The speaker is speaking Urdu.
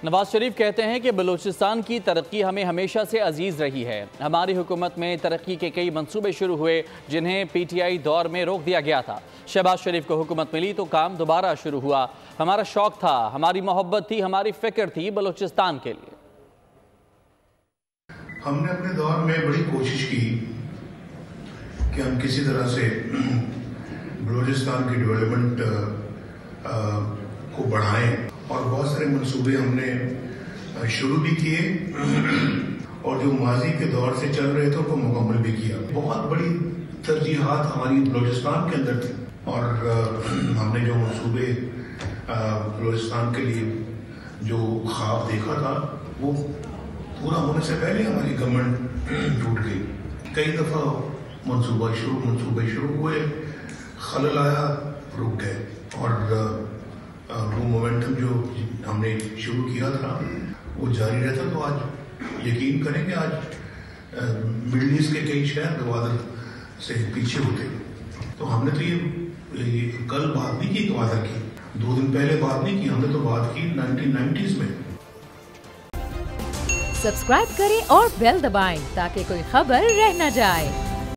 نواز شریف کہتے ہیں کہ بلوچستان کی ترقی ہمیں ہمیشہ سے عزیز رہی ہے۔ ہماری حکومت میں ترقی کے کئی منصوبے شروع ہوئے جنہیں پی ٹی آئی دور میں روک دیا گیا تھا۔ شہباز شریف کو حکومت ملی تو کام دوبارہ شروع ہوا۔ ہمارا شوق تھا، ہماری محبت تھی، ہماری فکر تھی بلوچستان کے لیے۔ ہم نے اپنے دور میں بڑی کوشش کی کہ ہم کسی طرح سے بلوچستان کی ڈیولپمنٹ کو بڑھائیں، اور بہت سارے منصوبے ہم نے شروع بھی کیے اور جو ماضی کے دور سے چل رہے تھے ان کو مکمل بھی کیا۔ بہت بڑی ترجیحات ہماری بلوچستان کے اندر تھی، اور ہم نے جو منصوبے بلوچستان کے لیے جو خواب دیکھا تھا وہ پورا ہونے سے پہلے ہماری گورنمنٹ ٹوٹ گئی۔ کئی دفعہ منصوبے شروع ہوئے، خلل آیا، رک گئے، اور وہ مومنٹم جو ہم نے شروع کیا تھا وہ جاری رہتا۔ تو آج یقین کریں کہ آج مڈل ایسٹ کے کئی شہر گوادر سے پیچھے ہوتے، تو ہم نے تو یہ کل بات نہیں کی گوادر کی، 2 دن پہلے بات نہیں کی، ہم نے تو بات کی 1990s میں۔ سبسکرائب کریں اور بیل دبائیں تاکہ کوئی خبر رہ نہ جائے۔